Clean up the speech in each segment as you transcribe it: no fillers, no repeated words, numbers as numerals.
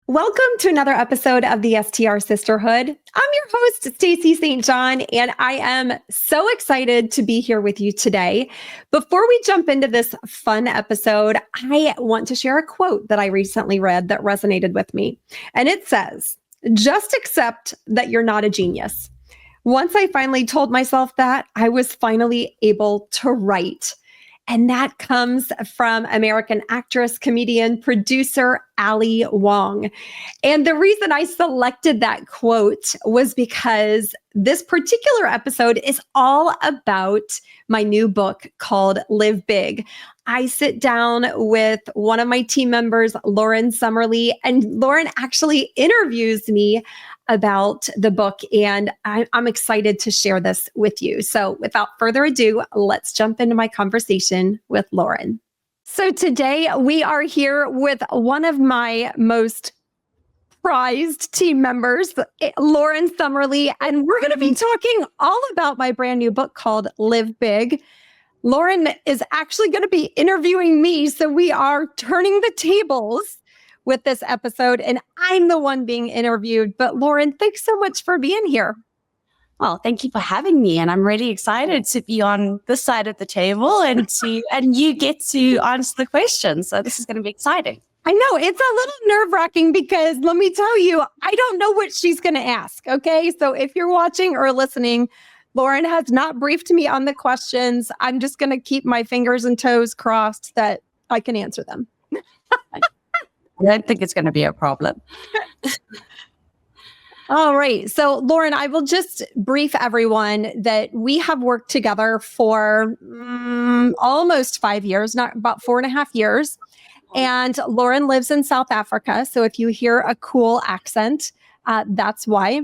Welcome to another episode of the STR Sisterhood. I'm your host, Stacy St, and I am so excited to be here with you today. Before we jump into this fun episode, I want to share a quote that I recently read that resonated with me. And it says, "Just accept that you're not a genius." Once I finally told myself that, I was finally able to write. And that comes from American actress, comedian, producer, Ali Wong. And the reason I selected that quote was because this particular episode is all about my new book called Live Big. I sit down with one of my team members, Lauryn Summerley, and Lauryn actually interviews me about the book, and I'm excited to share this with you. So without further ado, let's jump into my conversation with Lauryn. So today we are here with one of my most prized team members, Lauryn Summerley, and we're going to be talking all about my brand new book called Live Big. Lauryn is actually going to be interviewing me, so we are turning the tables with this episode, and I'm the one being interviewed. But Lauryn, thanks so much for being here. Well, thank you for having me, and I'm really excited to be on this side of the table and you get to answer the questions. So this is going to be exciting. I know it's a little nerve-wracking because let me tell you, I don't know what she's going to ask. Okay, so if you're watching or listening, Lauryn has not briefed me on the questions. I'm just going to keep my fingers and toes crossed that I can answer them. I don't think it's going to be a problem. All right. So, Lauryn, I will just brief everyone that we have worked together for almost 5 years, not about 4.5 years. And Lauryn lives in South Africa. So if you hear a cool accent, that's why.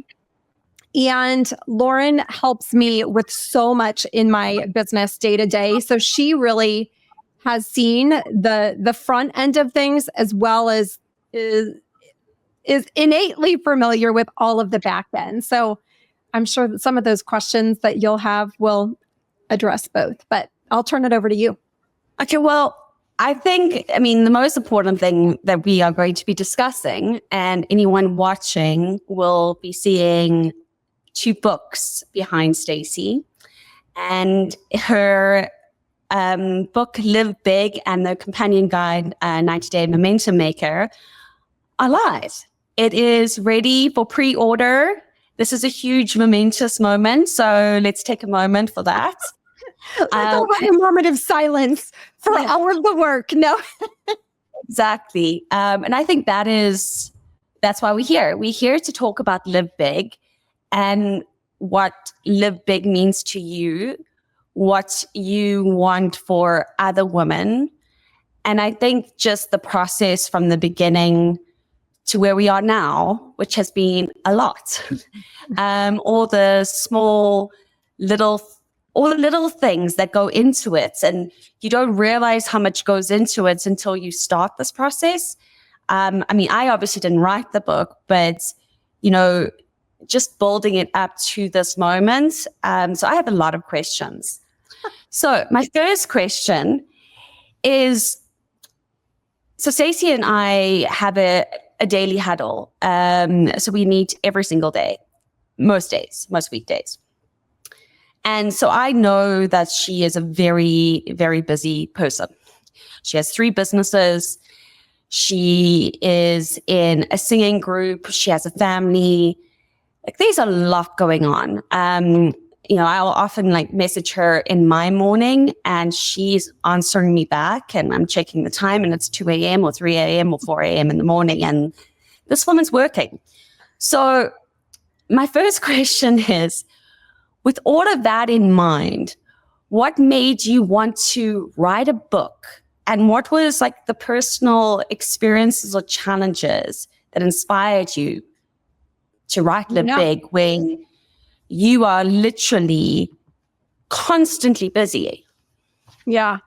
And Lauryn helps me with so much in my business day to day. So she really has seen the front end of things, as well as is innately familiar with all of the back end. So I'm sure that some of those questions that you'll have will address both, but I'll turn it over to you. Okay, well, the most important thing that we are going to be discussing, and anyone watching will be seeing 2 books behind Stacy, and her book Live Big and the companion guide 90-Day Momentum Maker are live. It is ready for pre-order. This is a huge momentous moment, so let's take a moment for that. Let's have a moment of silence for all of the work. No, exactly. And I think that's why we're here. We're here to talk about Live Big and what Live Big means to you, what you want for other women. And I think just the process from the beginning to where we are now, which has been a lot. All the little things that go into it. And you don't realize how much goes into it until you start this process. I obviously didn't write the book, but, just building it up to this moment. So I have a lot of questions. So my first question is, so Stacey and I have a daily huddle. So we meet every single day, most weekdays. And so I know that she is a very, very busy person. She has 3 businesses. She is in a singing group. She has a family. Like, there's a lot going on. I'll often message her in my morning and she's answering me back, and I'm checking the time and it's 2 a.m. or 3 a.m. or 4 a.m. in the morning, and this woman's working. So my first question is, with all of that in mind, what made you want to write a book? And what was the personal experiences or challenges that inspired you to write Live Big when you are literally constantly busy? Yeah.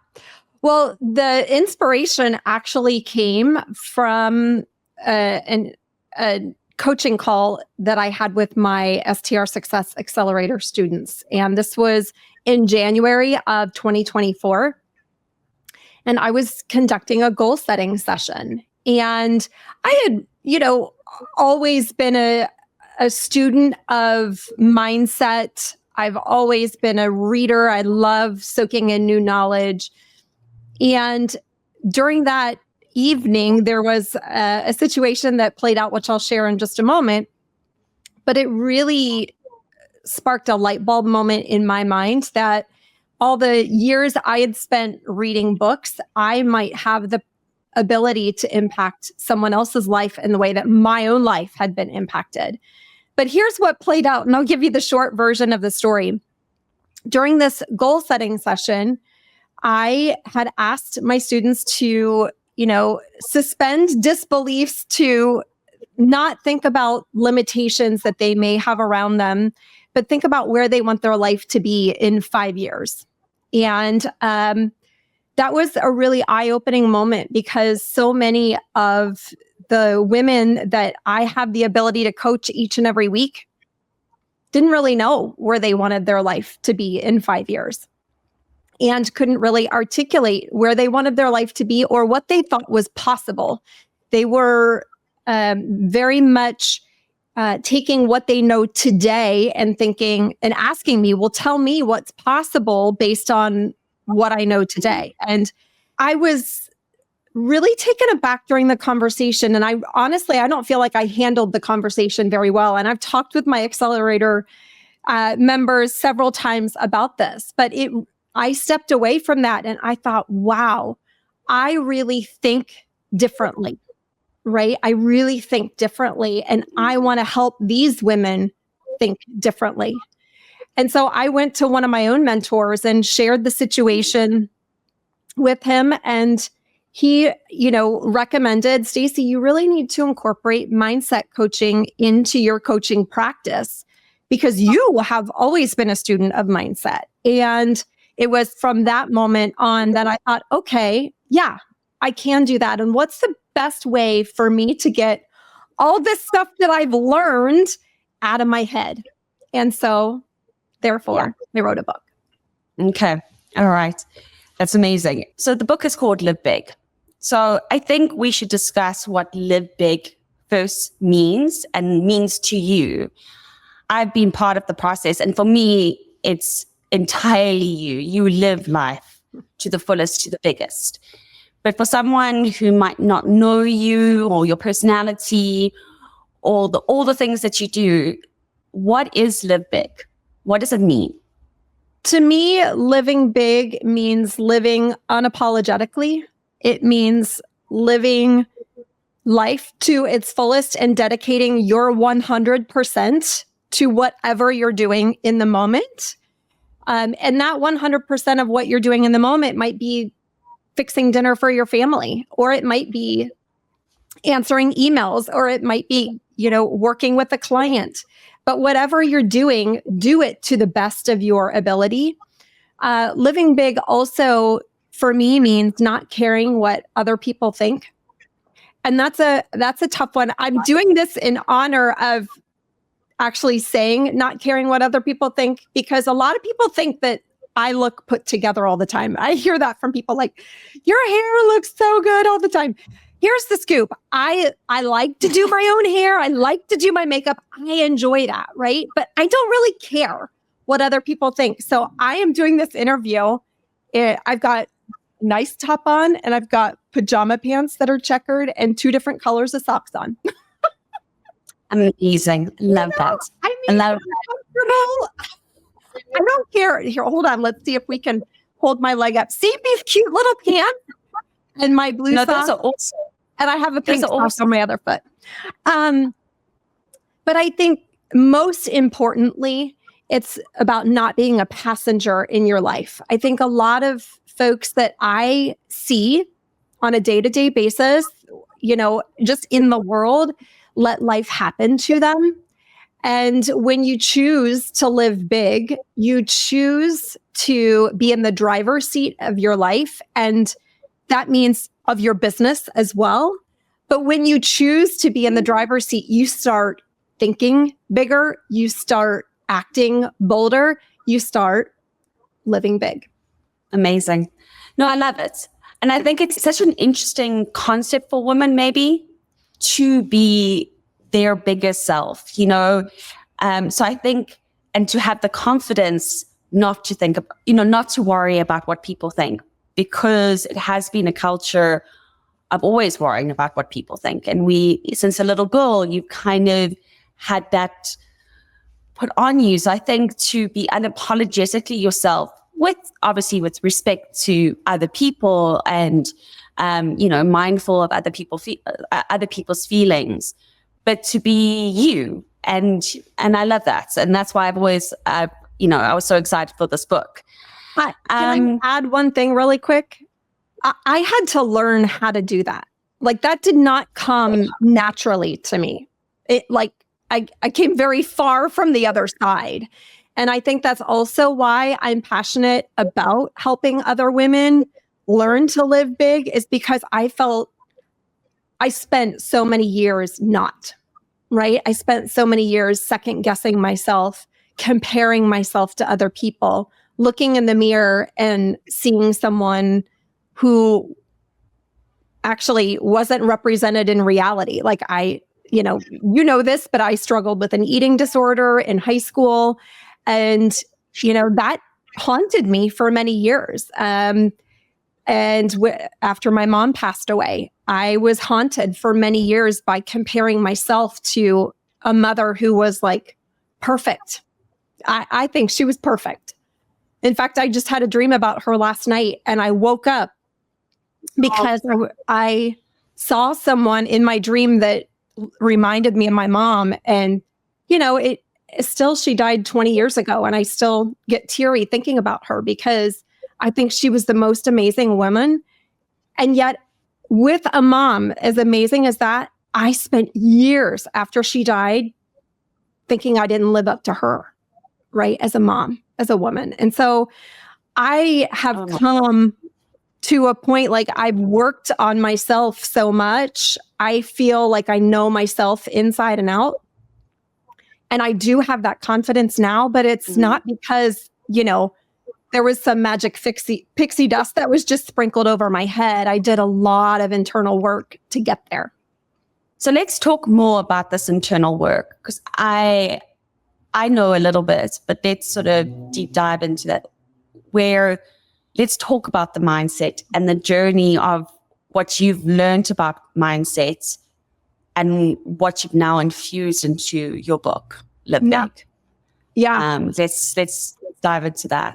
Well, the inspiration actually came from a coaching call that I had with my STR Success Accelerator students. And this was in January of 2024. And I was conducting a goal setting session. And I had, always been a student of mindset. I've always been a reader. I love soaking in new knowledge. And during that evening, there was a situation that played out, which I'll share in just a moment. But it really sparked a light bulb moment in my mind that all the years I had spent reading books, I might have the ability to impact someone else's life in the way that my own life had been impacted. But here's what played out, and I'll give you the short version of the story. During this goal setting session, I had asked my students to, suspend disbeliefs, to not think about limitations that they may have around them, but think about where they want their life to be in 5 years. And that was a really eye-opening moment, because so many of the women that I have the ability to coach each and every week didn't really know where they wanted their life to be in 5 years, and couldn't really articulate where they wanted their life to be or what they thought was possible. They were very much taking what they know today and thinking and asking me, well, tell me what's possible based on what I know today. And I was really taken aback during the conversation. And I don't feel like I handled the conversation very well. And I've talked with my accelerator members several times about this, but I stepped away from that and I thought, wow, I really think differently, right? I really think differently, and I want to help these women think differently. And so I went to one of my own mentors and shared the situation with him. And he, recommended, Stacy, you really need to incorporate mindset coaching into your coaching practice, because you have always been a student of mindset. And it was from that moment on that I thought, okay, yeah, I can do that. And what's the best way for me to get all this stuff that I've learned out of my head? And so therefore, I wrote a book. Okay. All right. That's amazing. So the book is called Live Big. So I think we should discuss what Live Big first means and means to you. I've been part of the process, and for me, it's entirely you. You live life to the fullest, to the biggest. But for someone who might not know you or your personality or all the things that you do, what is Live Big? What does it mean? To me, living big means living unapologetically. It means living life to its fullest and dedicating your 100% to whatever you're doing in the moment. And that 100% of what you're doing in the moment might be fixing dinner for your family, or it might be answering emails, or it might be, working with a client. But whatever you're doing, do it to the best of your ability. Living big also, for me, means not caring what other people think. And that's a tough one. I'm doing this in honor of actually saying not caring what other people think, because a lot of people think that I look put together all the time. I hear that from people like, your hair looks so good all the time. Here's the scoop. I like to do my own hair. I like to do my makeup. I enjoy that, right? But I don't really care what other people think. So I am doing this interview. I've got a nice top on, and I've got pajama pants that are checkered and 2 different colors of socks on. Amazing. Love that. I mean, I don't care. Here, hold on. Let's see if we can hold my leg up. See these cute little pants and my blue socks? Those are awesome. And I have a pink sock on my other foot. But I think most importantly, it's about not being a passenger in your life. I think a lot of folks that I see on a day-to-day basis, just in the world, let life happen to them. And when you choose to live big, you choose to be in the driver's seat of your life. And that means of your business as well. But when you choose to be in the driver's seat, you start thinking bigger, you start acting bolder, you start living big. Amazing. No, I love it. And I think it's such an interesting concept for women, maybe, to be their biggest self, so I think, and to have the confidence not to think, not to worry about what people think, because it has been a culture of always worrying about what people think. And since a little girl, you've kind of had that put on you. So I think to be unapologetically yourself, obviously with respect to other people and, mindful of other people's feelings, but to be you. And I love that. And that's why I've always, I was so excited for this book. Can I add one thing really quick? I had to learn how to do that. Like, that did not come naturally to me. I came very far from the other side. And I think that's also why I'm passionate about helping other women learn to live big, is because I felt I spent so many years not, right? I spent so many years second guessing myself, comparing myself to other people, looking in the mirror and seeing someone who actually wasn't represented in reality. Like you know this, but I struggled with an eating disorder in high school. And, that haunted me for many years. After my mom passed away, I was haunted for many years by comparing myself to a mother who was like perfect. I think she was perfect. In fact, I just had a dream about her last night, and I woke up because I saw someone in my dream that reminded me of my mom. And, she died 20 years ago, and I still get teary thinking about her because I think she was the most amazing woman. And yet, with a mom as amazing as that, I spent years after she died thinking I didn't live up to her, right? As a mom, as a woman. And so I have come to a point, like, I've worked on myself so much. I feel like I know myself inside and out. And I do have that confidence now, but it's not because, there was some magic pixie dust that was just sprinkled over my head. I did a lot of internal work to get there. So let's talk more about this internal work, because I know a little bit, but let's sort of deep dive into that, where let's talk about the mindset and the journey of what you've learned about mindset and what you've now infused into your book, Live Big. Yeah. Let's dive into that.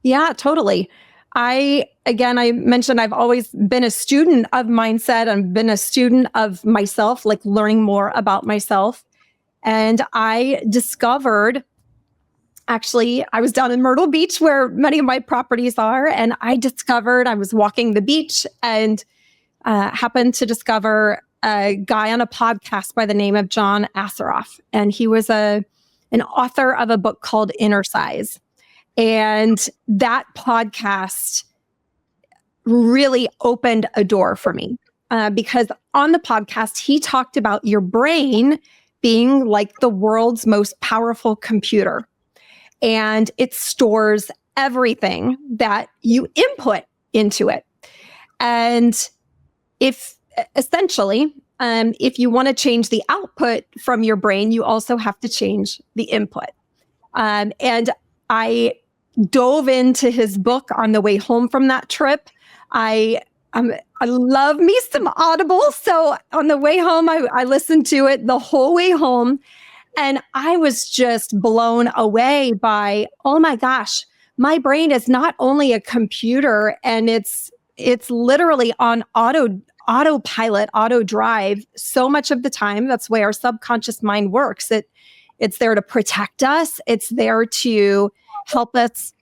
Yeah, totally. I mentioned I've always been a student of mindset. I've been a student of myself, like learning more about myself. And I discovered, actually, I was down in Myrtle Beach where many of my properties are. And I was walking the beach and happened to discover a guy on a podcast by the name of John Asseroff. And he was an author of a book called Inner Size. And that podcast really opened a door for me because on the podcast, he talked about your brain being like the world's most powerful computer. And it stores everything that you input into it. And if you want to change the output from your brain, you also have to change the input. And I dove into his book on the way home from that trip. I love me some Audible. So on the way home, I listened to it the whole way home. And I was just blown away by, oh my gosh, my brain is not only a computer, and it's literally on autopilot, auto drive so much of the time. That's the way our subconscious mind works. It's there to protect us. It's there to help us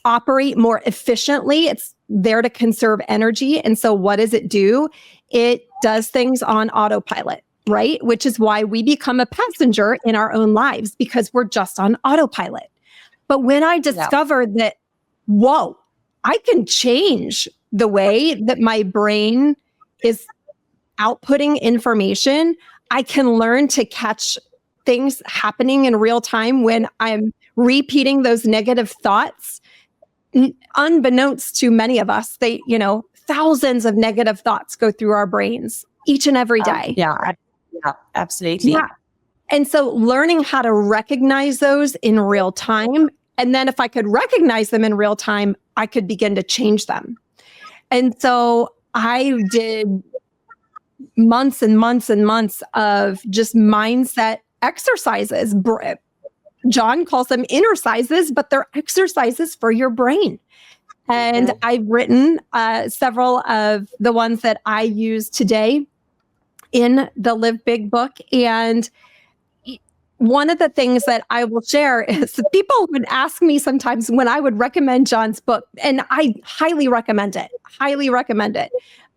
operate more efficiently. It's there to conserve energy. And so what does it do? It does things on autopilot, right? Which is why we become a passenger in our own lives, because we're just on autopilot. But when I discovered that, whoa, I can change the way that my brain is outputting information, I can learn to catch things happening in real time when I'm repeating those negative thoughts. Unbeknownst to many of us, thousands of negative thoughts go through our brains each and every day. Yeah, absolutely. Yeah. And so learning how to recognize those in real time. And then if I could recognize them in real time, I could begin to change them. And so I did months and months and months of just mindset exercises. John calls them exercises, but they're exercises for your brain. And I've written several of the ones that I use today in the Live Big book. And one of the things that I will share is people would ask me sometimes when I would recommend John's book, and I highly recommend it.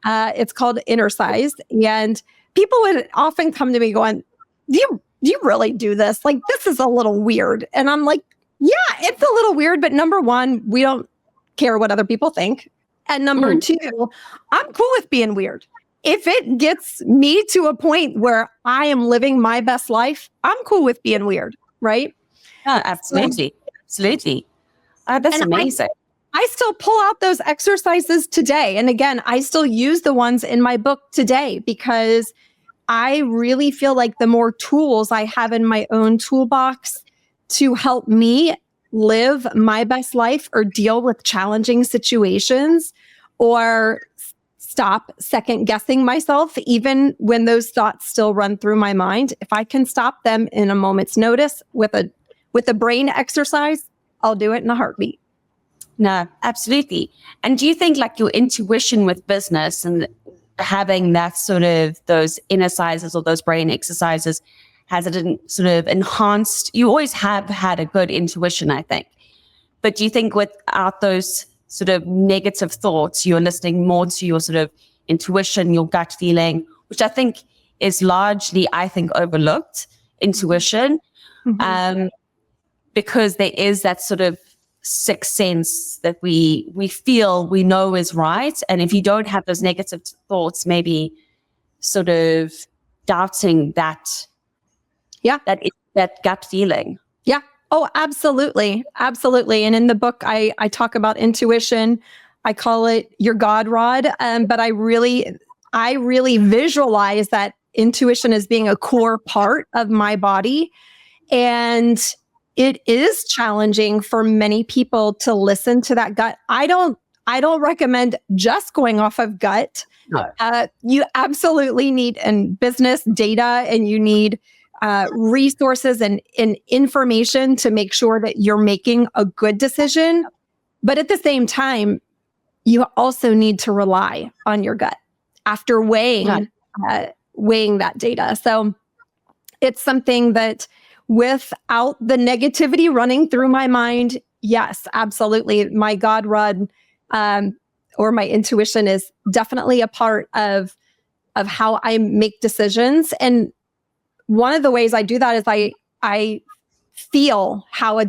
It's called Inner Size. And people would often come to me going, do you really do this? Like, this is a little weird. And I'm like, yeah, it's a little weird. But number one, we don't care what other people think. And number two, I'm cool with being weird. If it gets me to a point where I am living my best life, I'm cool with being weird, right? Oh, absolutely. Absolutely. That's amazing. I still pull out those exercises today. And again, I still use the ones in my book today because I really feel like the more tools I have in my own toolbox to help me live my best life or deal with challenging situations or stop second guessing myself, even when those thoughts still run through my mind. If I can stop them in a moment's notice with a brain exercise, I'll do it in a heartbeat. No, absolutely. And do you think like your intuition with business and having that sort of those inner sizes or those brain exercises, has it sort of enhanced? You always have had a good intuition, I think. But do you think without those sort of negative thoughts, you're listening more to your sort of intuition, your gut feeling, which I think is largely, overlooked, intuition, because there is that sort of sixth sense that we feel we know is right. And if you don't have those negative thoughts, maybe sort of doubting that gut feeling. Yeah. Oh, absolutely. Absolutely. And in the book, I talk about intuition. I call it your God rod. But I really visualize that intuition as being a core part of my body. And it is challenging for many people to listen to that gut. I don't recommend just going off of gut. No. You absolutely need business data, and you need resources and information to make sure that you're making a good decision. But at the same time, you also need to rely on your gut after weighing that data. So it's something that without the negativity running through my mind, yes, absolutely. My God rod or my intuition is definitely a part of how I make decisions. And one of the ways I do that is I feel how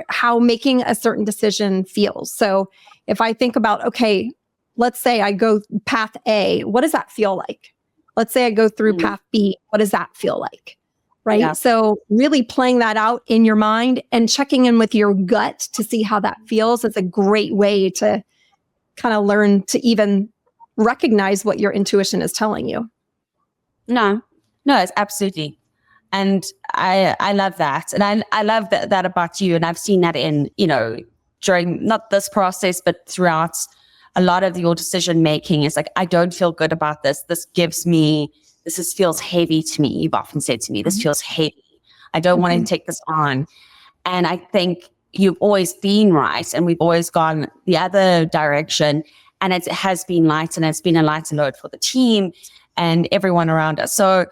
how making a certain decision feels. So if I think about, okay, let's say I go path A, what does that feel like? Let's say I go through path B, what does that feel like? Right. Yeah. So really playing that out in your mind and checking in with your gut to see how that feels is a great way to kind of learn to even recognize what your intuition is telling you. No, it's absolutely. And I love that. And I love that about you. And I've seen that in, during not this process, but throughout a lot of your decision making. It's like, I don't feel good about this. This feels heavy to me. You've often said to me, this feels heavy. I don't want to take this on. And I think you've always been right. And we've always gone the other direction. And it has been light, and it's been a lighter load for the team and everyone around us. So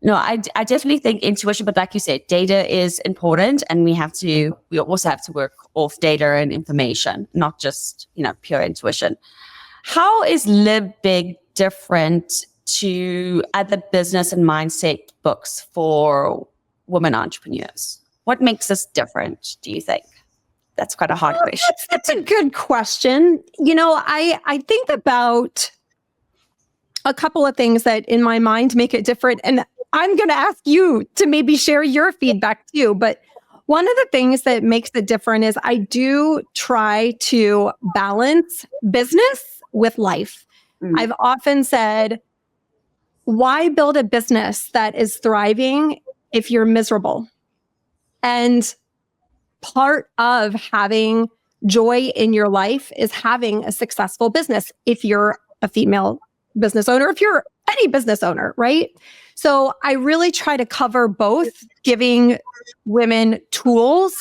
no, I definitely think intuition, but like you said, data is important, and we also have to work off data and information, not just, pure intuition. How is Live Big different to other business and mindset books for women entrepreneurs? What makes us different, do you think? That's quite a hard question. That's a good question. I think about a couple of things that in my mind make it different. And I'm going to ask you to maybe share your feedback too. But one of the things that makes it different is I do try to balance business with life. I've often said, why build a business that is thriving if you're miserable? And part of having joy in your life is having a successful business. If you're a female business owner, if you're any business owner, right? So I really try to cover both, giving women tools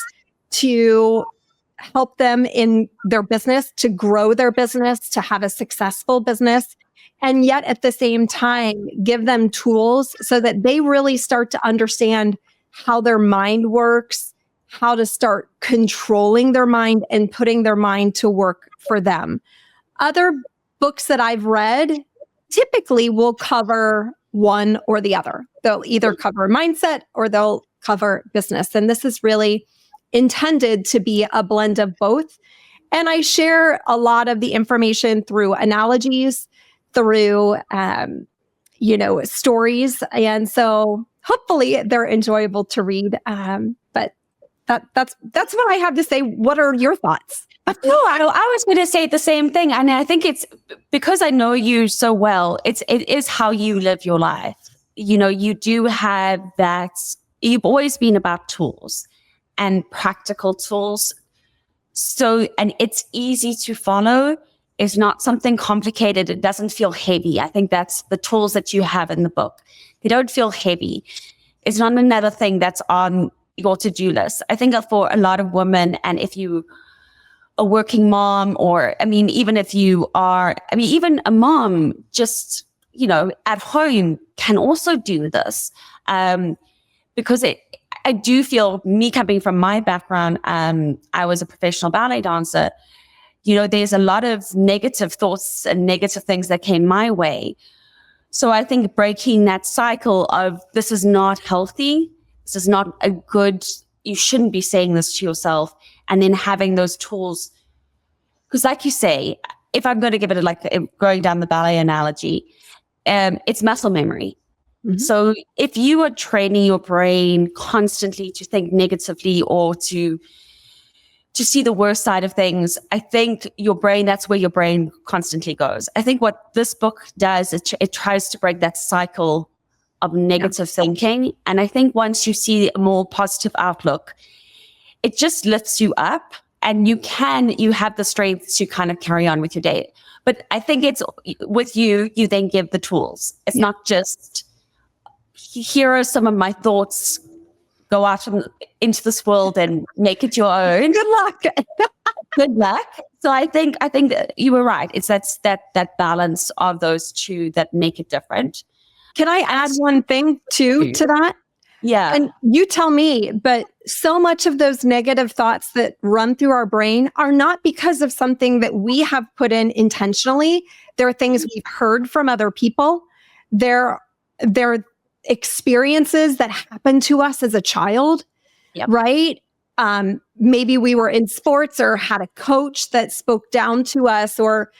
to help them in their business, to grow their business, to have a successful business. And yet at the same time, give them tools so that they really start to understand how their mind works, how to start controlling their mind and putting their mind to work for them. Other books that I've read typically will cover one or the other. They'll either cover mindset or they'll cover business. And this is really intended to be a blend of both. And I share a lot of the information through analogies, through, stories. And so hopefully they're enjoyable to read. But that's what I have to say. What are your thoughts? No, I was going to say the same thing. And I think it's because I know you so well, it is how you live your life. You do have that. You've always been about tools and practical tools. So, and it's easy to follow. It's not something complicated. It doesn't feel heavy. I think that's the tools that you have in the book. They don't feel heavy. It's not another thing that's on your to-do list. I think for a lot of women, and if you a working mom, or even if you are, even a mom just, at home can also do this. Because I do feel, me coming from my background, I was a professional ballet dancer. There's a lot of negative thoughts and negative things that came my way. So I think breaking that cycle of this is not healthy, this is not a good, you shouldn't be saying this to yourself, and then having those tools. Because like you say, if I'm going to give it going down the ballet analogy, it's muscle memory. Mm-hmm. So if you are training your brain constantly to think negatively or to see the worst side of things, I think that's where your brain constantly goes. I think what this book does is it tries to break that cycle of negative thinking. And I think once you see a more positive outlook, it just lifts you up, and you have the strength to kind of carry on with your day. But I think it's with you then give the tools. It's not just, here are some of my thoughts, go out into this world and make it your own. Good luck. Good luck. So I think that you were right. It's that balance of those two that make it different. Can I add one thing to that? Yeah. And you tell me, but so much of those negative thoughts that run through our brain are not because of something that we have put in intentionally. They're things we've heard from other people. They're experiences that happened to us as a child, right? Maybe we were in sports or had a coach that spoke down to us, or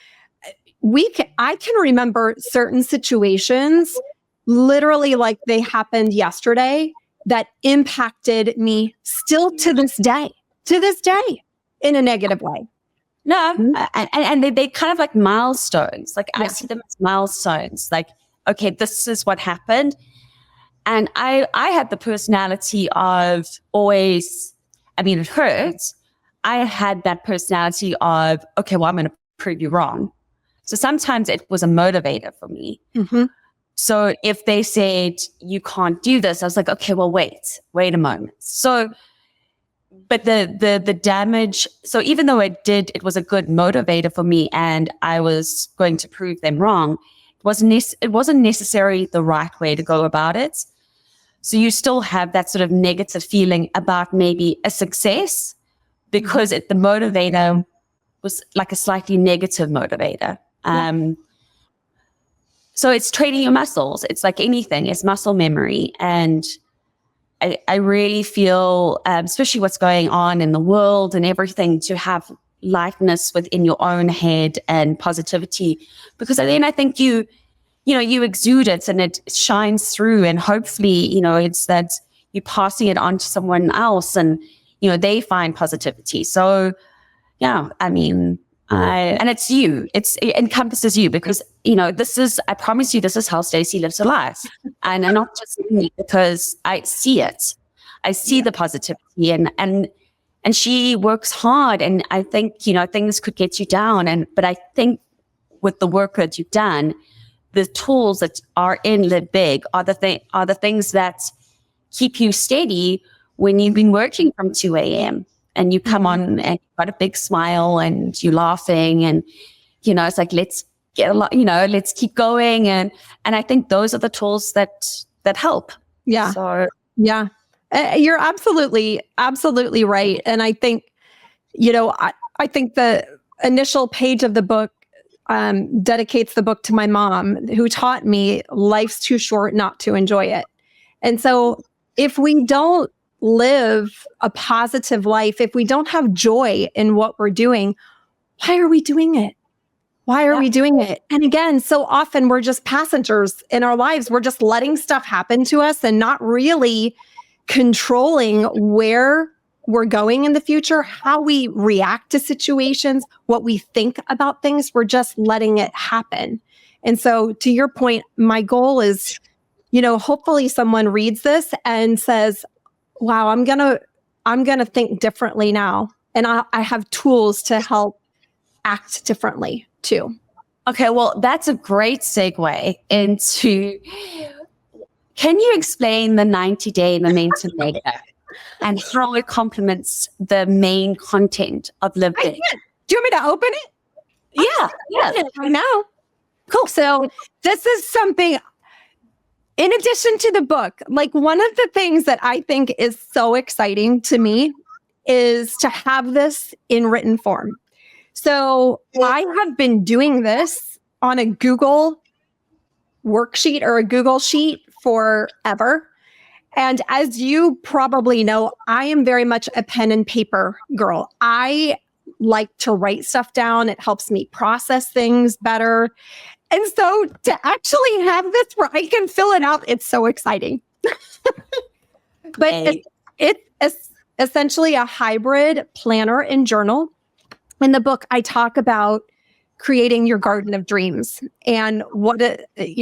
I can remember certain situations literally like they happened yesterday that impacted me still to this day in a negative way. No, and they kind of like milestones. Like I see them as milestones. Like, okay, this is what happened. And I had the personality of always, it hurts. I had that personality of, okay, well, I'm going to prove you wrong. So sometimes it was a motivator for me. Mm-hmm. So if they said, you can't do this, I was like, okay, well, wait a moment. So, but the damage, so even though it was a good motivator for me and I was going to prove them wrong, it wasn't necessarily the right way to go about it. So you still have that sort of negative feeling about maybe a success because the motivator was like a slightly negative motivator. So it's training your muscles. It's like anything. It's muscle memory. And I really feel, especially what's going on in the world and everything, to have lightness within your own head and positivity. Because then I think you exude it and it shines through, and hopefully, it's that you're passing it on to someone else and, they find positivity. So, yeah, I'm And it's you. It encompasses you because, I promise you, this is how Stacy lives her life. And I'm not just saying it because I see it. I see the positivity and she works hard. And I think, things could get you down. But I think with the work that you've done, the tools that are in Live Big are the things that keep you steady when you've been working from 2 a.m. and you come on and you've got a big smile and you're laughing and, it's like, let's let's keep going. And I think those are the tools that help. Yeah. So, yeah, you're absolutely right. And I think, I think the initial page of the book dedicates the book to my mom, who taught me life's too short not to enjoy it. And so if we don't live a positive life, if we don't have joy in what we're doing, why are we doing it? Why are we doing it? And again, so often we're just passengers in our lives. We're just letting stuff happen to us and not really controlling where we're going in the future, how we react to situations, what we think about things. We're just letting it happen. And so to your point, my goal is, hopefully someone reads this and says, wow, I'm gonna think differently now. And I have tools to help act differently too. Okay, well, that's a great segue into, can you explain the 90-day momentum maker and how it complements the main content of Live Big? Do you want me to open it? Yeah. Right now. Cool. So this is something, in addition to the book, like one of the things that I think is so exciting to me is to have this in written form. So I have been doing this on a Google worksheet or a Google sheet forever. And as you probably know, I am very much a pen and paper girl. I like to write stuff down. It helps me process things better. And so to actually have this where I can fill it out, it's so exciting. But it's essentially a hybrid planner and journal. In the book, I talk about creating your garden of dreams and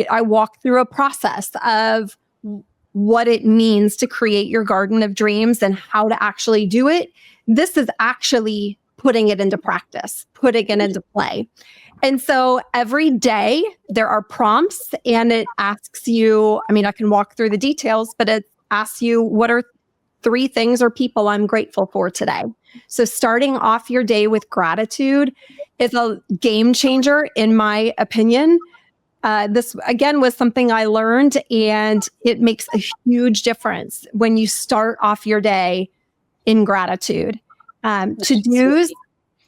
I walk through a process of what it means to create your garden of dreams and how to actually do it. This is actually putting it into practice, putting it into play. And so every day there are prompts and it asks you, I can walk through the details, but it asks you, what are 3 things or people I'm grateful for today? So starting off your day with gratitude is a game changer, in my opinion. This, again, was something I learned, and it makes a huge difference when you start off your day in gratitude. To-dos,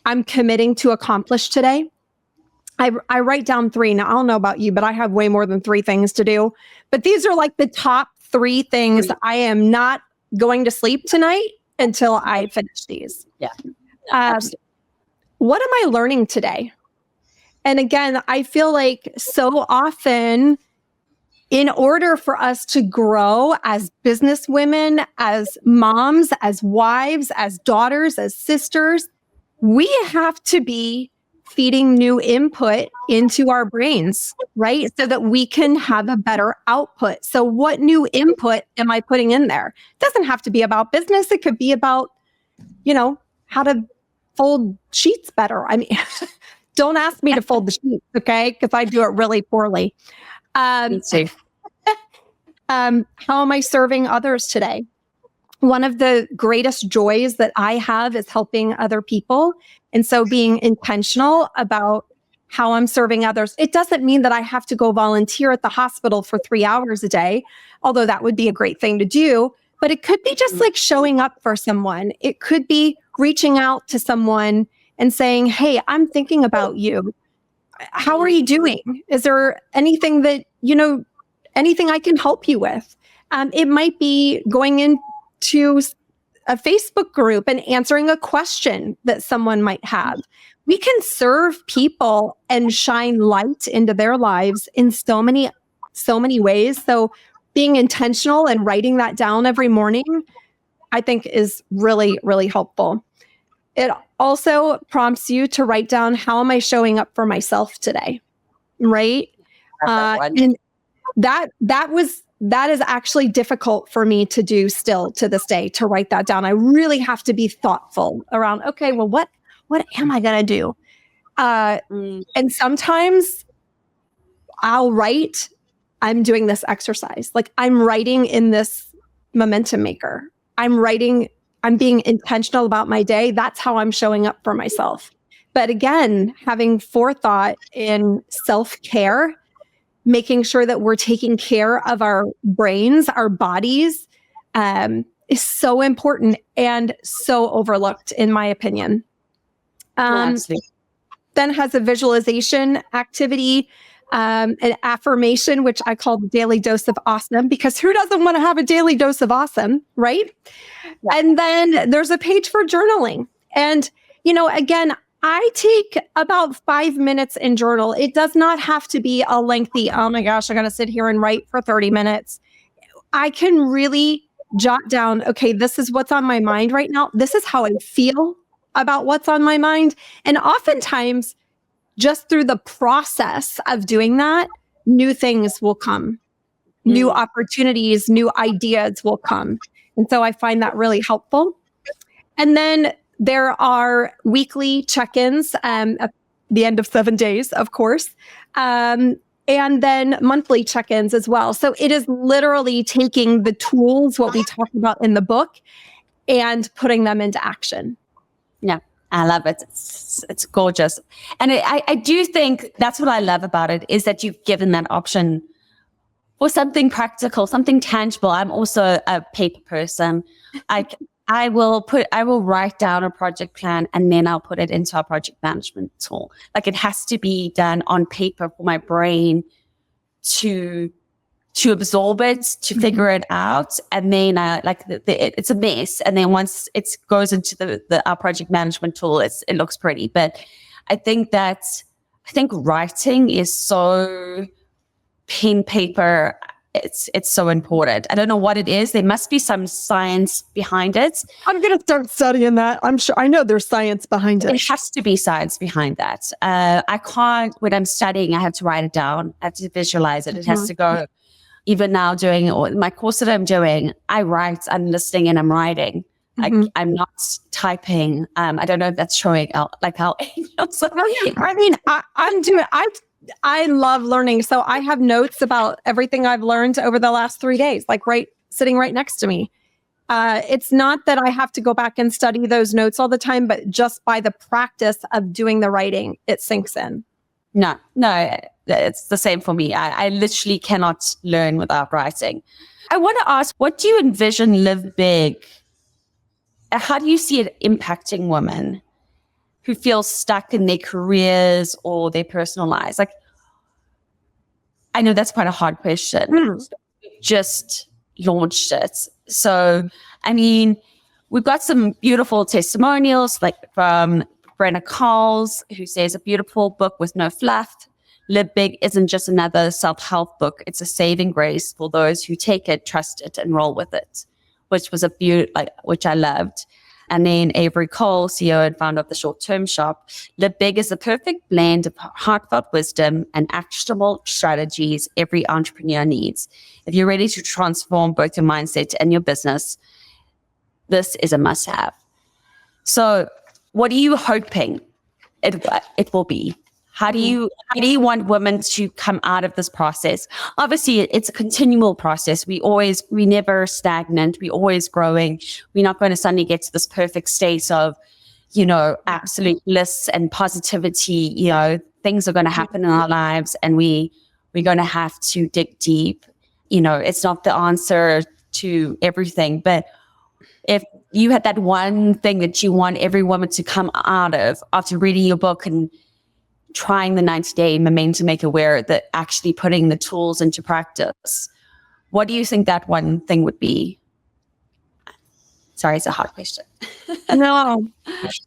I'm committing to accomplish today. I write down 3. Now, I don't know about you, but I have way more than 3 things to do. But these are like the top 3 things. I am not going to sleep tonight until I finish these. Yeah. What am I learning today? And again, I feel like so often, in order for us to grow as businesswomen, as moms, as wives, as daughters, as sisters, we have to be feeding new input into our brains, right? So that we can have a better output. So what new input am I putting in there? It doesn't have to be about business. It could be about, how to fold sheets better. Don't ask me to fold the sheets, okay? Because I do it really poorly. Me too. How am I serving others today? One of the greatest joys that I have is helping other people. And so being intentional about how I'm serving others. It doesn't mean that I have to go volunteer at the hospital for 3 hours a day, although that would be a great thing to do. But it could be just like showing up for someone. It could be reaching out to someone and saying, hey, I'm thinking about you. How are you doing? Is there anything that, anything I can help you with? It might be going into a Facebook group and answering a question that someone might have. We can serve people and shine light into their lives in so many ways. So being intentional and writing that down every morning, I think is really, really helpful. It also prompts you to write down, how am I showing up for myself today? Right. And that is actually difficult for me to do still to this day, to write that down. I really have to be thoughtful around, okay, well, what am I going to do? And sometimes I'll write, I'm doing this exercise. Like, I'm writing in this momentum maker. I'm being intentional about my day. That's how I'm showing up for myself. But again, having forethought in self-care, making sure that we're taking care of our brains, our bodies, is so important and so overlooked, in my opinion. Then has a visualization activity, an affirmation, which I call the daily dose of awesome, because who doesn't want to have a daily dose of awesome, right? Yeah. And then there's a page for journaling. And, again, I take about 5 minutes in journal. It does not have to be a lengthy, oh my gosh, I got to sit here and write for 30 minutes. I can really jot down, okay, this is what's on my mind right now. This is how I feel about what's on my mind. And oftentimes, just through the process of doing that, new things will come, new opportunities, new ideas will come. And so I find that really helpful. And then there are weekly check-ins at the end of 7 days, of course, and then monthly check-ins as well. So it is literally taking the tools, what we talk about in the book, and putting them into action. Yeah. I love it. It's gorgeous. And I do think that's what I love about it, is that you've given that option for something practical, something tangible. I'm also a paper person. I will write down a project plan and then I'll put it into our project management tool. Like, it has to be done on paper for my brain to absorb it, to figure it out. And then it's a mess. And then once it goes into our project management tool, it looks pretty. But I think writing is so pen paper. It's so important. I don't know what it is. There must be some science behind it. I'm going to start studying that. I know there's science behind it. It has to be science behind that. I can't, when I'm studying, I have to write it down. I have to visualize it. It has to go. Even now doing my course that I'm doing, I write, I'm listening and I'm writing. I'm not typing. I don't know if that's showing out like how angels are. I mean, I love learning. So I have notes about everything I've learned over the last 3 days, like sitting right next to me. It's not that I have to go back and study those notes all the time, but just by the practice of doing the writing, it sinks in. No, it's the same for me. I literally cannot learn without writing. I want to ask, what do you envision Live Big? How do you see it impacting women who feel stuck in their careers or their personal lives? Like, I know that's quite a hard question. Just launched it. So, I mean, we've got some beautiful testimonials, like from Brenna Carls, who says, a beautiful book with no fluff. Live Big isn't just another self-help book. It's a saving grace for those who take it, trust it, and roll with it, which was which I loved. And then Avery Cole, CEO and founder of the Short Term Shop, Live Big is the perfect blend of heartfelt wisdom and actionable strategies every entrepreneur needs. If you're ready to transform both your mindset and your business, this is a must-have. So, what are you hoping it will be? How do you want women to come out of this process? Obviously, it's a continual process. We never stagnant. We're always growing. We're not going to suddenly get to this perfect state of, absolute bliss and positivity. Things are going to happen in our lives, and we're going to have to dig deep. It's not the answer to everything, but if you had that one thing that you want every woman to come out of after reading your book and trying the 90-day momentum maker, where that actually putting the tools into practice, what do you think that one thing would be? Sorry, it's a hard question. No,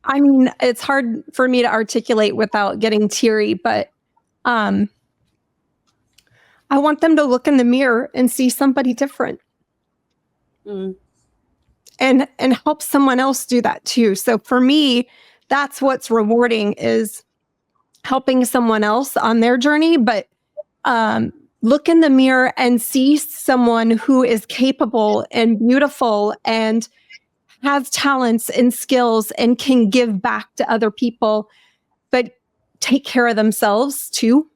I mean, it's hard for me to articulate without getting teary, but I want them to look in the mirror and see somebody different. and help someone else do that too. So for me, that's what's rewarding, is helping someone else on their journey, but look in the mirror and see someone who is capable and beautiful and has talents and skills and can give back to other people, but take care of themselves too,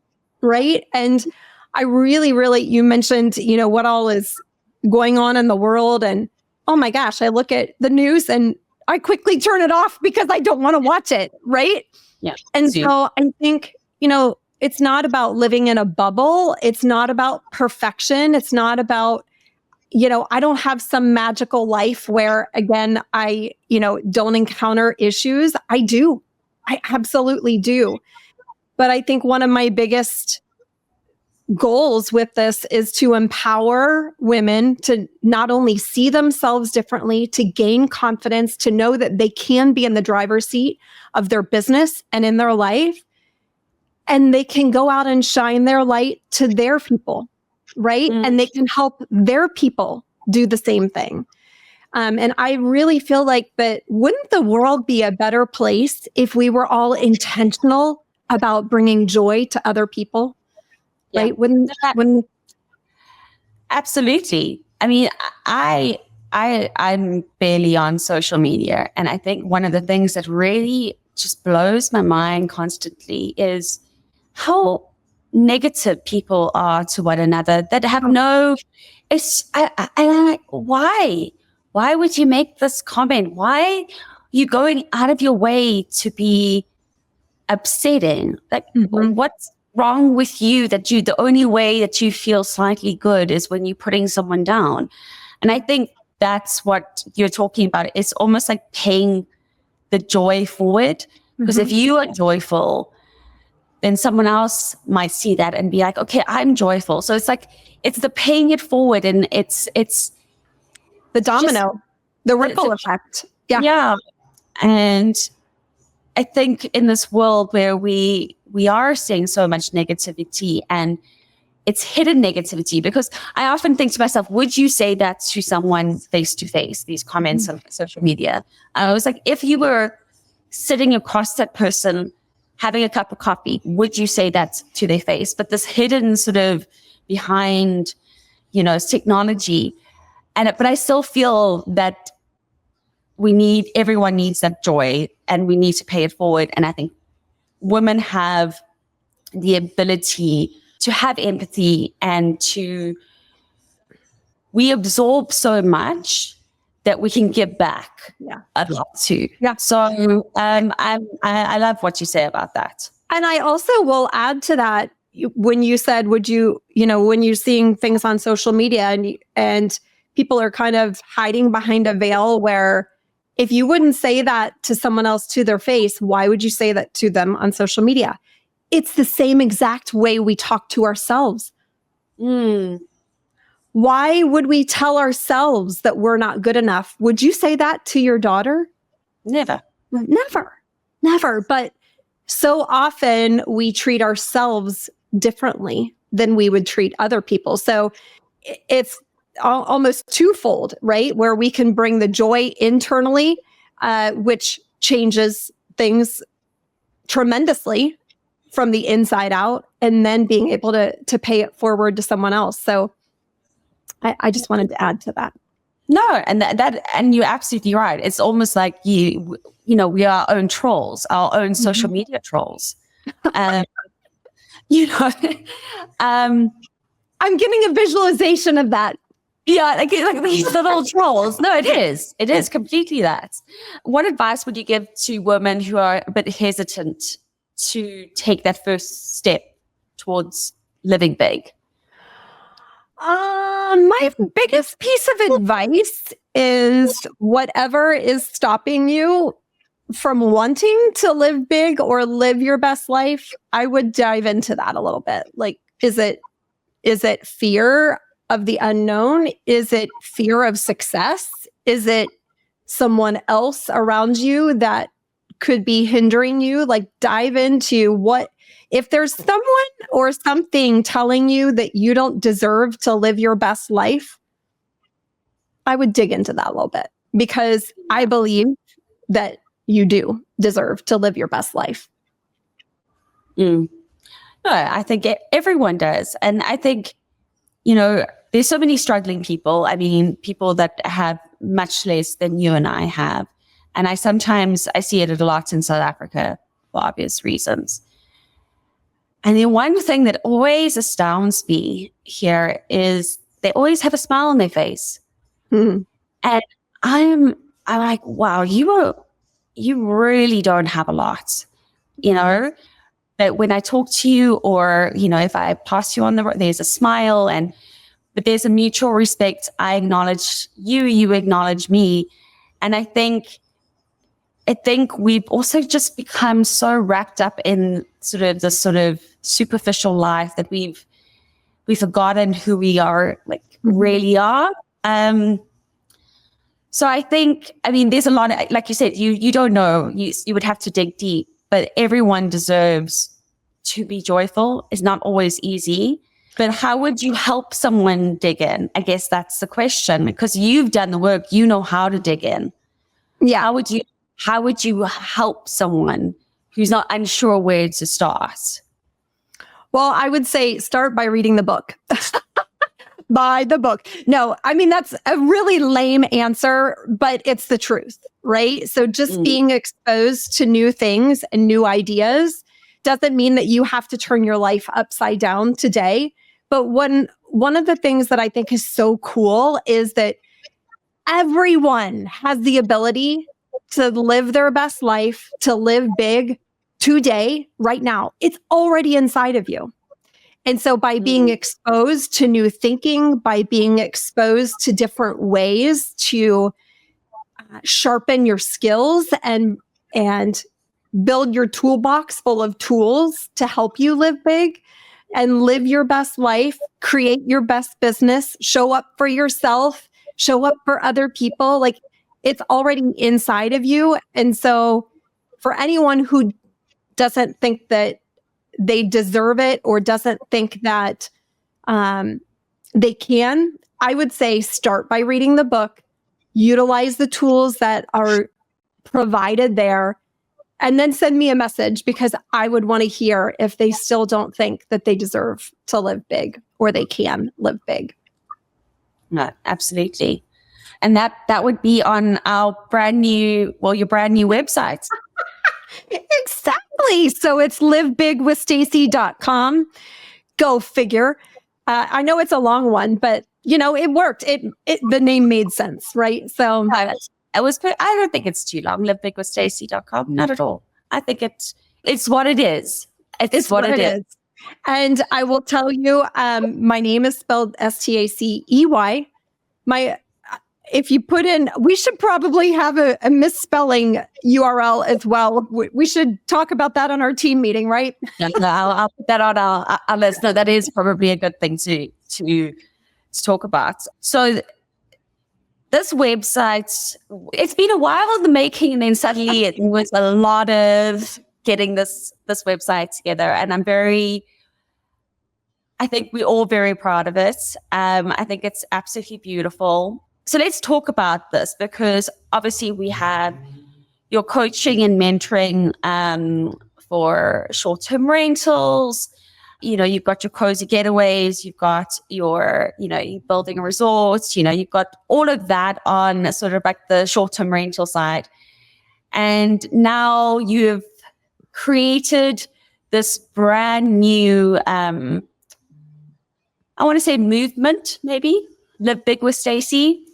right? And I really, really, you mentioned, what all is going on in the world. And oh my gosh, I look at the news and I quickly turn it off because I don't want to watch it, right? Yeah. And so I think, it's not about living in a bubble. It's not about perfection. It's not about, I don't have some magical life where, again, I, don't encounter issues. I do. I absolutely do. But I think one of my biggest goals with this is to empower women to not only see themselves differently, to gain confidence, to know that they can be in the driver's seat of their business and in their life, and they can go out and shine their light to their people, right? And they can help their people do the same thing. And I really feel like that, wouldn't the world be a better place if we were all intentional about bringing joy to other people? Yeah. Right? Wouldn't Absolutely. I mean, I'm barely on social media, and I think one of the things that really just blows my mind constantly is how negative people are to one another, that have why would you make this comment? Why are you going out of your way to be upsetting? Like, what's wrong with you that the only way that you feel slightly good is when you're putting someone down? And I think that's what you're talking about. It's almost like paying the joy forward, because if you are joyful, then someone else might see that and be like, okay, I'm joyful. So it's like, it's the paying it forward, and it's the domino, the ripple effect. Yeah. Yeah. And I think in this world where we are seeing so much negativity, and it's hidden negativity, because I often think to myself, would you say that to someone face to face, these comments on social media? I was like, if you were sitting across that person having a cup of coffee, would you say that to their face? But this hidden sort of behind, technology. But I still feel that everyone needs that joy, and we need to pay it forward. And I think women have the ability to have empathy, and we absorb so much that we can give back a lot too. Yeah. So I love what you say about that. And I also will add to that, when you said, would you, when you're seeing things on social media and people are kind of hiding behind a veil, where if you wouldn't say that to someone else to their face, why would you say that to them on social media? It's the same exact way we talk to ourselves. Why would we tell ourselves that we're not good enough? Would you say that to your daughter? Never. But so often we treat ourselves differently than we would treat other people. So it's almost twofold, right? Where we can bring the joy internally, which changes things tremendously from the inside out, and then being able to pay it forward to someone else. So I just wanted to add to that. No, and and you're absolutely right. It's almost like we are our own trolls, our own social media trolls. I'm getting a visualization of that. Yeah, like these little trolls. No, it is completely that. What advice would you give to women who are a bit hesitant to take that first step towards living big? My biggest piece of advice is, whatever is stopping you from wanting to live big or live your best life, I would dive into that a little bit. Like, is it fear of the unknown? Is it fear of success? Is it someone else around you that could be hindering you? Like, dive into if there's someone or something telling you that you don't deserve to live your best life, I would dig into that a little bit. because I believe that you do deserve to live your best life. No, I think everyone does. And I think, there's so many struggling people. I mean, people that have much less than you and I have. And I see it a lot in South Africa for obvious reasons. And the one thing that always astounds me here is they always have a smile on their face. Mm-hmm. And I'm like, wow, you really don't have a lot, But when I talk to you, or, if I pass you on the road, there's a smile, but there's a mutual respect. I acknowledge you, you acknowledge me. And I think we've also just become so wrapped up in this sort of superficial life that we've forgotten who we are, really are. So I think, there's a lot of, like you said, you don't know, you would have to dig deep, but everyone deserves to be joyful. It's not always easy, but how would you help someone dig in? I guess that's the question, because you've done the work, you know how to dig in. Yeah. How would you help someone who's not unsure where to start? Well, I would say start by reading the book. Buy the book. No, that's a really lame answer, but it's the truth, right? So just being exposed to new things and new ideas doesn't mean that you have to turn your life upside down today. But one of the things that I think is so cool is that everyone has the ability to live their best life, to live big today, right now. It's already inside of you. And so by being exposed to new thinking, by being exposed to different ways to sharpen your skills and build your toolbox full of tools to help you live big and live your best life, create your best business, show up for yourself, show up for other people, it's already inside of you. And so for anyone who doesn't think that they deserve it or doesn't think that they can, I would say start by reading the book, utilize the tools that are provided there, and then send me a message, because I would want to hear if they still don't think that they deserve to live big or they can live big. No, absolutely. And that would be on our your brand new website. Exactly. So it's livebigwithstacy.com. Go figure. I know it's a long one, but it worked. The name made sense, right? So I don't think it's too long. Livebigwithstacy.com. Not at all. I think it's what it is. It's what it is. And I will tell you, my name is spelled Stacey. If you put in, we should probably have a misspelling URL as well. We should talk about that on our team meeting, right? No, I'll put that on our list. No, that is probably a good thing to talk about. So this website, it's been a while in the making, and then suddenly it was a lot of getting this website together. And I think we're all very proud of it. I think it's absolutely beautiful. So let's talk about this, because obviously we have your coaching and mentoring for short-term rentals. You've got your cozy getaways, you've got your, you're building a resort, you've got all of that on sort of like the short-term rental side. And now you've created this brand new, I want to say movement, maybe, Live Big with Stacy,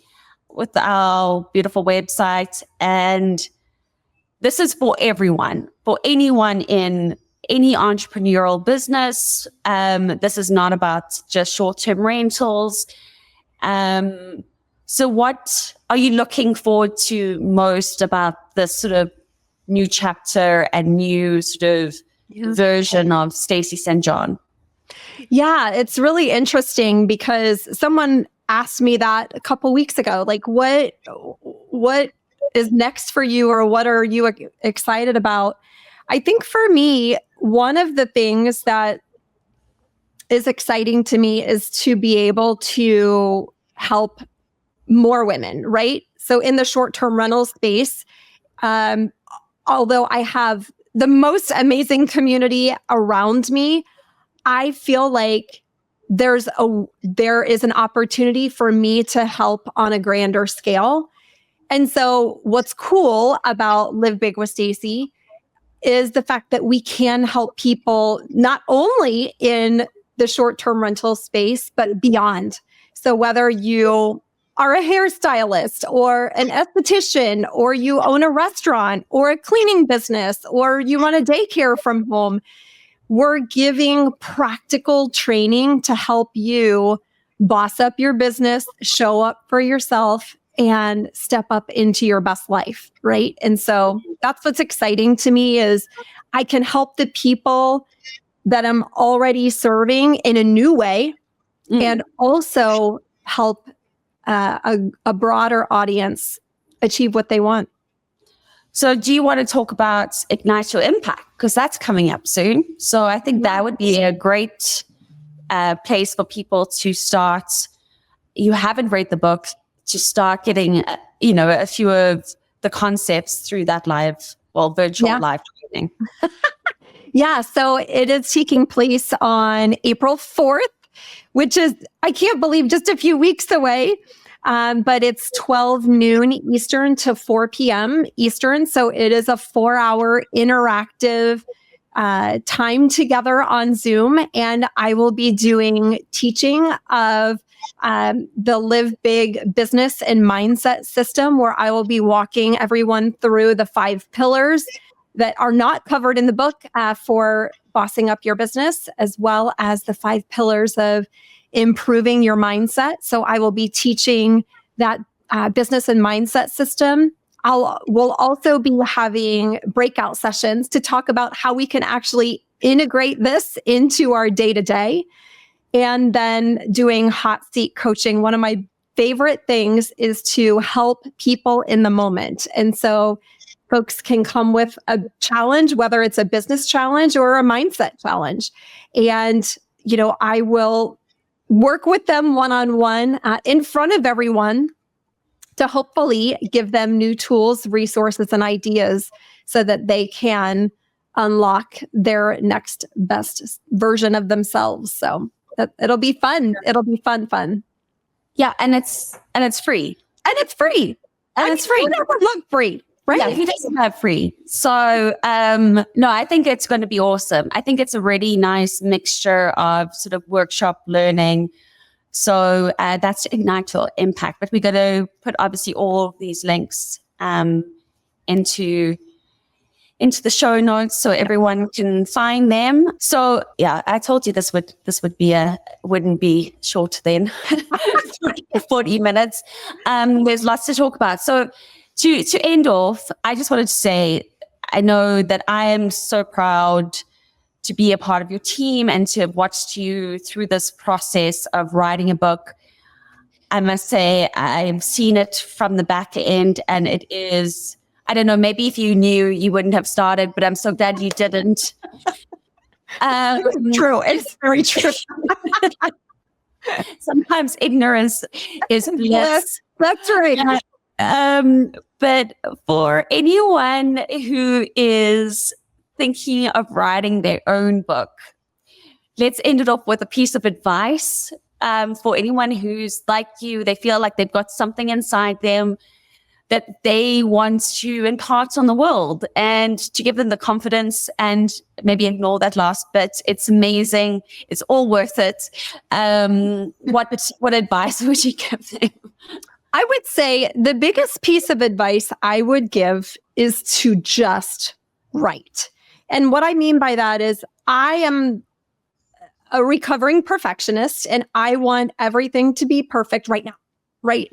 with our beautiful website. And this is for everyone, for anyone in any entrepreneurial business. This is not about just short-term rentals. So what are you looking forward to most about this sort of new chapter and new sort of version of Stacy St. John? Yeah, it's really interesting, because someone asked me that a couple weeks ago, like, what is next for you, or what are you excited about? I think for me, one of the things that is exciting to me is to be able to help more women, right? So in the short-term rental space, although I have the most amazing community around me, I feel like there is an opportunity for me to help on a grander scale. And so what's cool about Live Big with Stacy is the fact that we can help people not only in the short-term rental space, but beyond. So whether you are a hairstylist or an esthetician, or you own a restaurant or a cleaning business, or you run a daycare from home, we're giving practical training to help you boss up your business, show up for yourself, and step up into your best life, right? And so that's what's exciting to me is I can help the people that I'm already serving in a new way, and also help a broader audience achieve what they want. So do you want to talk about Ignite Your Impact? Because that's coming up soon. So I think that would be a great place for people to start. You haven't read the book, to start getting, a few of the concepts through that virtual live training. Yeah. So it is taking place on April 4th, which is, I can't believe, just a few weeks away. But it's 12 noon Eastern to 4 p.m. Eastern. So it is a 4-hour interactive time together on Zoom. And I will be doing teaching of the Live Big business and mindset system, where I will be walking everyone through the 5 pillars that are not covered in the book for bossing up your business, as well as the 5 pillars of improving your mindset. So I will be teaching that business and mindset system. We'll also be having breakout sessions to talk about how we can actually integrate this into our day-to-day, and then doing hot seat coaching. One of my favorite things is to help people in the moment. And so folks can come with a challenge, whether it's a business challenge or a mindset challenge. And, I will work with them one-on-one in front of everyone to hopefully give them new tools, resources, and ideas so that they can unlock their next best version of themselves. So it'll be fun. It'll be fun. Yeah. And it's free. And it's free. Who never loved free? Right? Yeah, who doesn't have free? So, no, I think it's going to be awesome. I think it's a really nice mixture of sort of workshop learning. So that's Ignite Your Impact. But we're going to put obviously all of these links into the show notes so everyone can find them. So yeah, I told you this wouldn't be short then 40 minutes. There's lots to talk about. So to end off, I just wanted to say, I know that I am so proud to be a part of your team and to have watched you through this process of writing a book. I must say, I've seen it from the back end, and it is, I don't know, maybe if you knew, you wouldn't have started, but I'm so glad you didn't. True. It's very true. Sometimes ignorance is bliss. That's right. But for anyone who is thinking of writing their own book, let's end it off with a piece of advice. For anyone who's like you, they feel like they've got something inside them that they want to impart on the world, and to give them the confidence, and maybe ignore that last bit. It's amazing. It's all worth it. What advice would you give them? I would say the biggest piece of advice I would give is to just write. And what I mean by that is I am a recovering perfectionist, and I want everything to be perfect right now, right?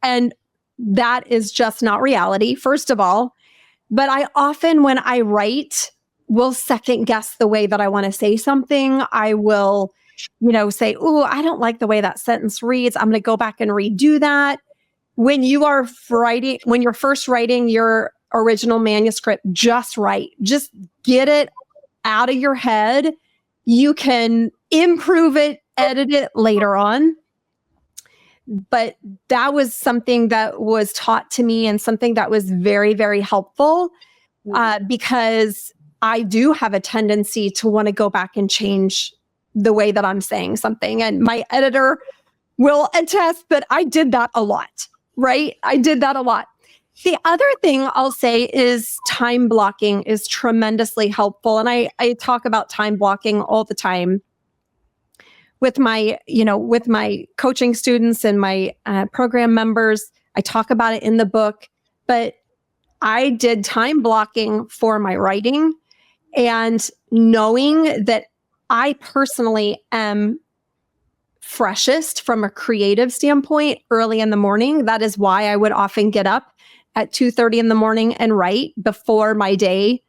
And that is just not reality, first of all. But I often, when I write, will second guess the way that I want to say something. I will, say, "Ooh, I don't like the way that sentence reads. I'm going to go back and redo that." When you're first writing your original manuscript, just write. Just get it out of your head. You can improve it, edit it later on. but that was something that was taught to me and something that was very, very helpful because I do have a tendency to want to go back and change the way that I'm saying something. And my editor will attest that I did that a lot, right? I did that a lot. The other thing I'll say is time blocking is tremendously helpful. And I talk about time blocking all the time with my coaching students and my program members. I talk about it in the book, but I did time blocking for my writing, and knowing that I personally am freshest from a creative standpoint early in the morning. That is why I would often get up at 2:30 in the morning and write before my day.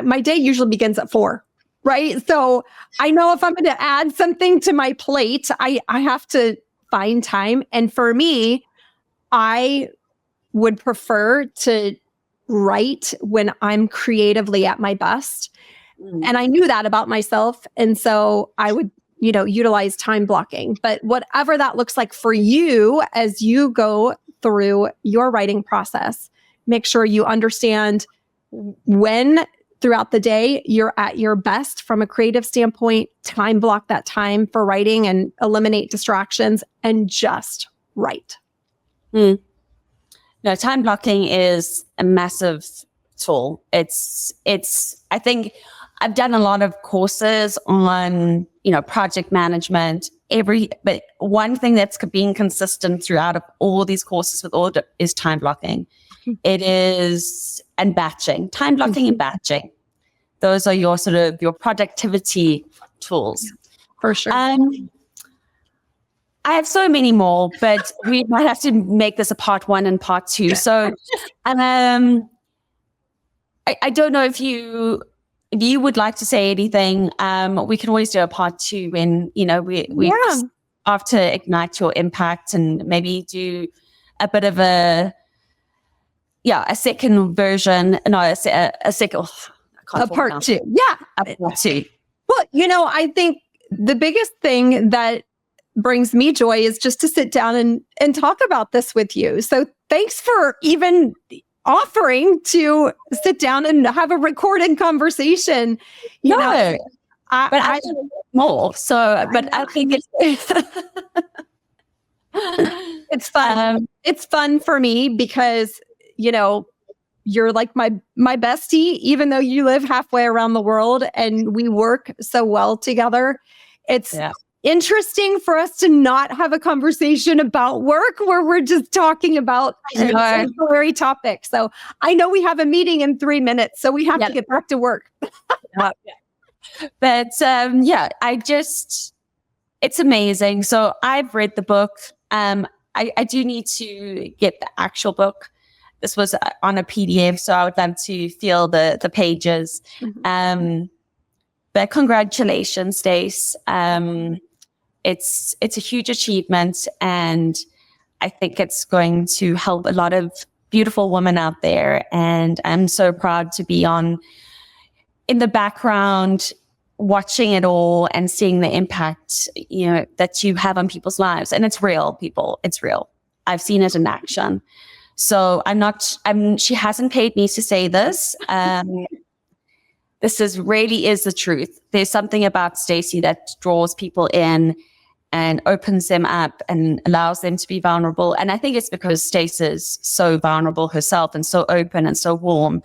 My day usually begins at 4, right? So I know if I'm going to add something to my plate, I have to find time. And for me, I would prefer to write when I'm creatively at my best. And I knew that about myself. And so I would, utilize time blocking. But whatever that looks like for you as you go through your writing process, make sure you understand when throughout the day you're at your best from a creative standpoint. Time block that time for writing and eliminate distractions and just write. No, time blocking is a massive tool. It's I think I've done a lot of courses on, project management, but one thing that's being consistent throughout of all these courses is time blocking. It is, and batching, time blocking and batching. Those are your your productivity tools. For sure. I have so many more, but we might have to make this a part 1 and part 2. So, I don't know if you would like to say anything. We can always do a part 2 when, we after Ignite Your Impact, and maybe do a bit of a second version. No, a second. A part 2. Yeah. A part 2. Well, I think the biggest thing that brings me joy is just to sit down and talk about this with you. So thanks for even offering to sit down and have a recorded conversation. I more. So, but I think it's fun. It's fun for me because, you're like my bestie, even though you live halfway around the world and we work so well together. It's interesting for us to not have a conversation about work where we're just talking about ancillary topics. So I know we have a meeting in 3 minutes, so we have to get back to work. But it's amazing. So I've read the book. I do need to get the actual book. This was on a PDF, so I would love to feel the pages. But congratulations, Stace. It's a huge achievement, and I think it's going to help a lot of beautiful women out there. And I'm so proud to be in the background, watching it all and seeing the impact, that you have on people's lives. And it's real, people. It's real. I've seen it in action. So she hasn't paid me to say this. This really is the truth. There's something about Stacy that draws people in and opens them up and allows them to be vulnerable. And I think it's because Stacy is so vulnerable herself and so open and so warm.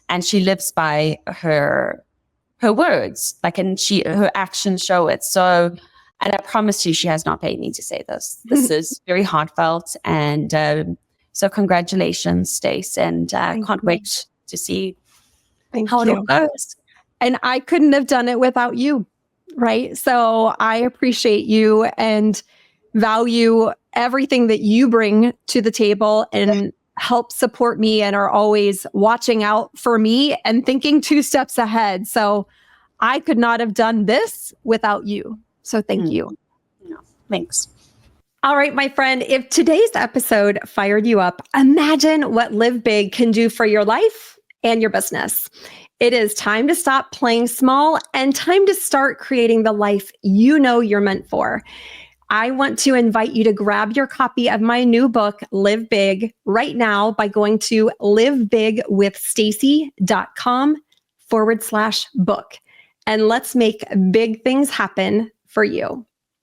And she lives by her words, and her actions show it. So, and I promise you, she has not paid me to say this. This is very heartfelt. And so congratulations, Stace. And I can't wait to see how it all goes. And I couldn't have done it without you, right? So I appreciate you and value everything that you bring to the table and help support me and are always watching out for me and thinking 2 steps ahead. So I could not have done this without you. So thank you. No, thanks. All right, my friend, if today's episode fired you up, imagine what Live Big can do for your life and your business. It is time to stop playing small and time to start creating the life you know you're meant for. I want to invite you to grab your copy of my new book, Live Big, right now by going to livebigwithstacy.com/book. And let's make big things happen for you.